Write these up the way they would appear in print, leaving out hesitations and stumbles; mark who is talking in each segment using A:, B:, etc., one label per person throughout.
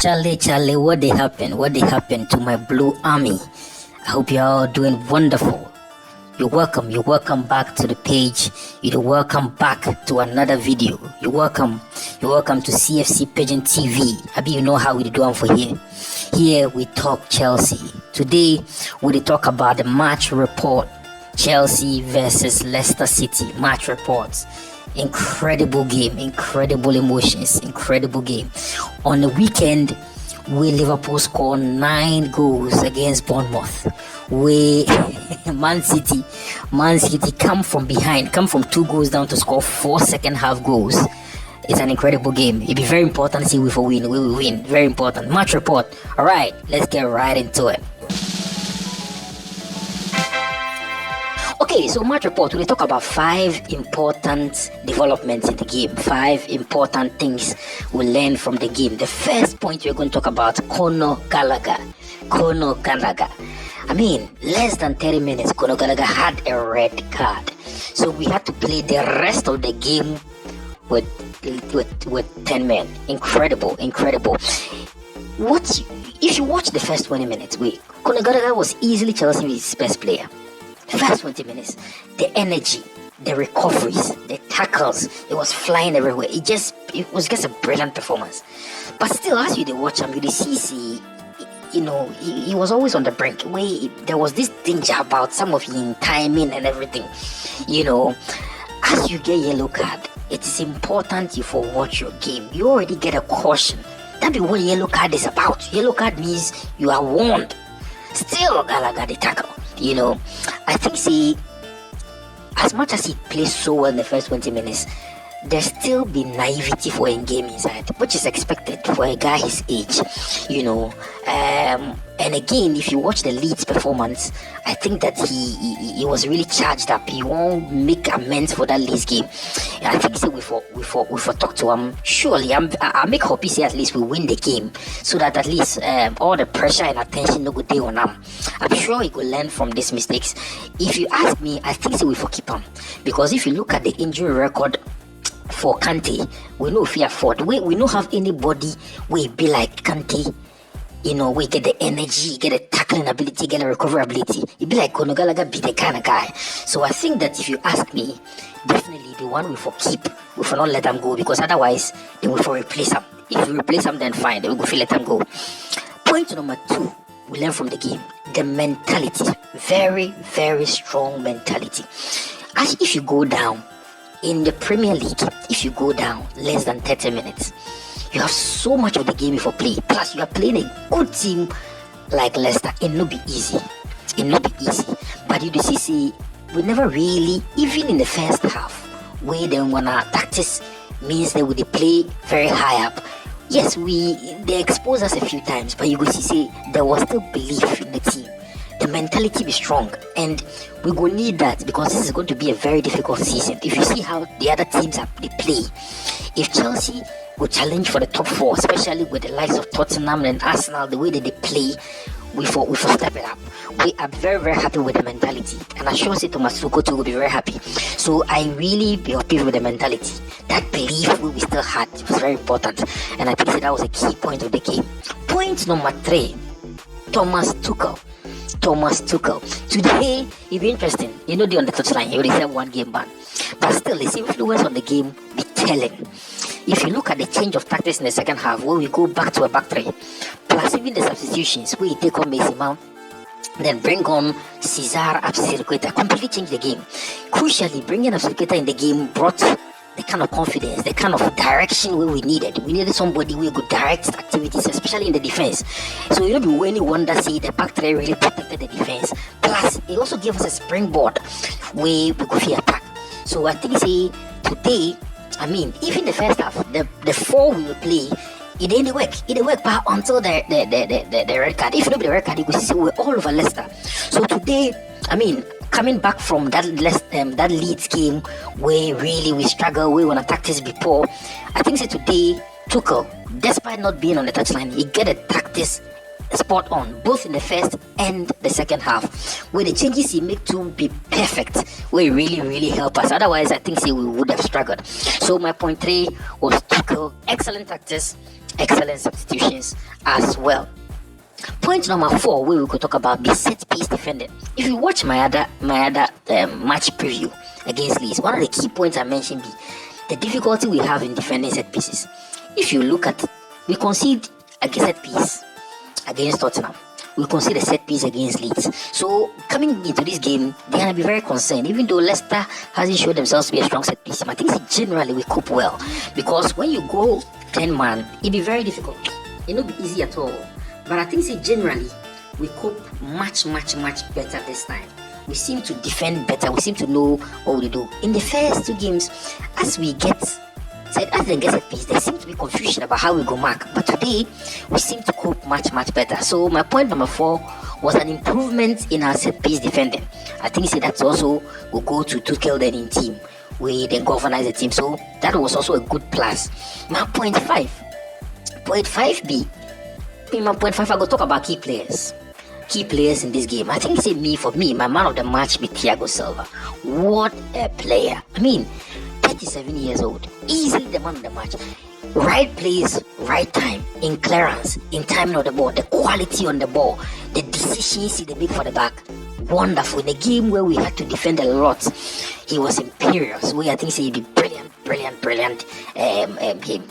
A: Charlie, what they happened? What they happened to my blue army? I hope you're all doing wonderful. You're welcome back to the page. You're welcome back to another video. You're welcome to CFC Pidgin TV. Happy you know how we do on for here. Here we talk Chelsea. Today we talk about the match report. Chelsea versus Leicester City match reports. Incredible game, incredible emotions, incredible game. On the weekend, where Liverpool scored 9 goals against Bournemouth, where Man City come from 2 goals down to score 4 second half goals. It's an incredible game. It'll be very important to see if we win. Very important. Match report. All right, let's get right into it. Okay, so match report, we'll talk about 5 important developments in the game, 5 important things we learn from the game. The first point we're going to talk about, Conor Gallagher. I mean, less than 30 minutes, Conor Gallagher had a red card. So we had to play the rest of the game with 10 men. Incredible. If you watch the first 20 minutes, Conor Gallagher was easily Chelsea's best player. The first 20 minutes, the energy, the recoveries, the tackles, it was flying everywhere. It was just a brilliant performance. But still, as you watch him, you see, he was always on the brink. There was this danger about some of his timing and everything. As you get yellow card, it is important you for watch your game. You already get a caution. That be what yellow card is about. Yellow card means you are warned. Still, Gallagher the tackle. I think as much as he plays so well in the first 20 minutes, there's still be naivety for a game inside, which is expected for a guy his age, and again, if you watch the Leeds performance, I think that he was really charged up. He won't make amends for that Leeds game. I think so. We for talk to him. Surely, I make hope say at least we win the game, so that at least all the pressure and attention no good day on him. I'm sure he will learn from these mistakes. If you ask me, I think so we for keep him, because if you look at the injury record for Kante, we know if we afford. We don't have anybody we be like Kante. We get the energy, get the tackling ability, get the recovery ability. It be like Conor Gallagher be the kind of guy. So I think that if you ask me, definitely the one we for keep, we for not let them go, because otherwise they will for replace them. If we replace them, then fine, they will go for let them go. Point number 2, we learn from the game, the mentality. Very, very strong mentality. As if you go down in the Premier League, if you go down less than 30 minutes, you have so much of the game for play. Plus, you are playing a good team like Leicester. It no be easy. But you see, we never really, even in the first half, where they wanna tactics means they would play very high up. Yes, they exposed us a few times, but you go see, there was still belief in the team. The mentality be strong, and we will need that, because this is going to be a very difficult season. If you see how the other teams they play, if Chelsea will challenge for the top 4, especially with the likes of Tottenham and Arsenal, the way that they play, we for step it up. We are very, very happy with the mentality, and I'm sure thomastuchel too will be very happy. So I really be happy with the mentality. That belief we still had was very important, and I think that was a key point of the game. Point number 3, thomastuchel. Today, it'll be interesting. They're on the touchline. He already said 1 game ban. But still, his influence on the game be telling. If you look at the change of tactics in the second half, where we go back to a back 3, plus even the substitutions, where you take on Mason Mount, then bring on Cesar Azpilicueta, completely change the game. Crucially, bringing Azpilicueta in the game brought the kind of confidence, the kind of direction where we needed. We needed somebody who could direct activities, especially in the defense. So you don't be any wonder say the back 3 really protected the defense. Plus, it also gave us a springboard where we could attack. So I think today, I mean, even the first half, the 4 we will play, it didn't work. It didn't work until the red card. If you don't be the red card, you will see we're all over Leicester. So today, I mean, coming back from that Leeds game where really we struggle, we want to tactics before, I think today Tuchel, despite not being on the touchline, he get a tactics spot on, both in the first and the second half, where the changes he made to be perfect, where he really help us. Otherwise, I think we would have struggled. So my point 3 was Tuchel, excellent tactics, excellent substitutions as well. Point number 4, where we could talk about the set piece defending. If you watch my other match preview against Leeds, one of the key points I mentioned be the difficulty we have in defending set pieces. If you look at, we concede a set piece against Tottenham, we concede a set piece against Leeds. So coming into this game, they're gonna be very concerned. Even though Leicester hasn't shown themselves to be a strong set piece, I think generally we cope well, because when you go 10 man, it'd be very difficult. It won't be easy at all. But I think generally we cope much better this time. We seem to defend better. We seem to know what we do. In the first 2 games, as they get set piece, there seems to be confusion about how we go mark. But today, we seem to cope much better. So my point number 4 was an improvement in our set piece defending. I think that's also will go to Tuchel then in team. We then galvanize the team. So that was also a good plus. My point 5. Point 5B. In my point 5, I go talk about key players in this game. I think for me, my man of the match be Thiagosilva. What a player. I mean, 37 years old, easily the man of the match. Right place, right time, in clearance, in timing of the ball, the quality on the ball, the decisions he make for the back. Wonderful. In a game where we had to defend a lot, he was imperious. I think he'd be brilliant game.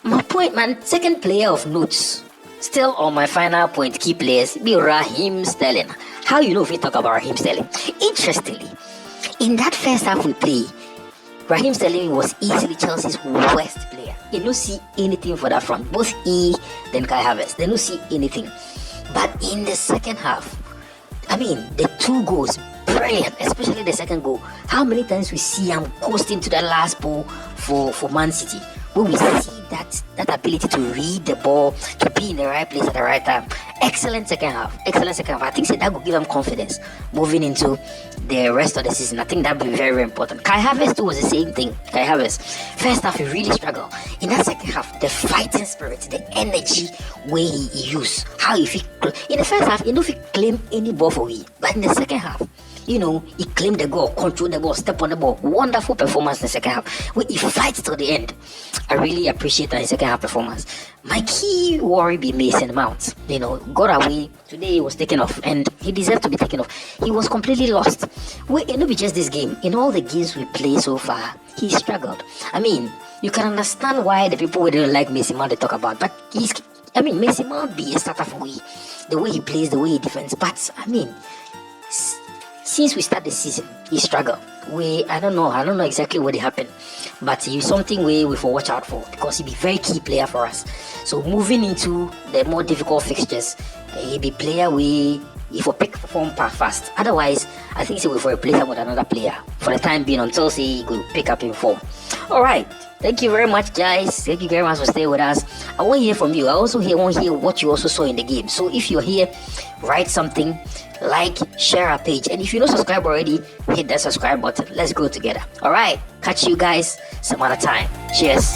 A: My point, man, second player of notes. Still on my final point, key players be Raheemsterling. How you know if we talk about Raheemsterling? Interestingly, in that first half we play, Raheemsterling was easily Chelsea's worst player. They don't see anything for that front. Both he then Kai Havertz, they don't see anything. But in the second half, I mean, the 2 goals, brilliant, especially the second goal. How many times we see him coasting to the last ball for Man City, where we see that ability to read the ball, to be in the right place at the right time. Excellent second half. I think that will give them confidence moving into the rest of the season. I think that will be very important. Kai Havertz too was the same thing. Kai Havertz, first half he really struggled. In that second half, the fighting spirit, the energy where he used, how he in the first half, he don't claim any ball for we, but in the second half, he claimed the goal, controlled the ball, step on the ball. Wonderful performance in the second half, where he fights till the end. I really appreciate that second half performance. My key worry be Mason Mount. Got away today. He was taken off, and he deserved to be taken off. He was completely lost. It not be just this game. In all the games we played so far, he struggled. I mean, you can understand why the people who don't like Mason Mount they talk about, but Mason Mount be a starter for we. The way he plays, the way he defends. But since we start the season, he struggled. I don't know exactly what happened, but he's something we will watch out for, because he'll be very key player for us. So moving into the more difficult fixtures, he'll be player if we pick form fast. Otherwise, I think we'll replace him with another player for the time being until he will pick up in form. All right. Thank you very much, guys. Thank you very much for staying with us. I want to hear from you. I also want to hear what you also saw in the game. So if you're here, write something, like, share our page. And if you're not subscribed already, hit that subscribe button. Let's go together. All right. Catch you guys some other time. Cheers.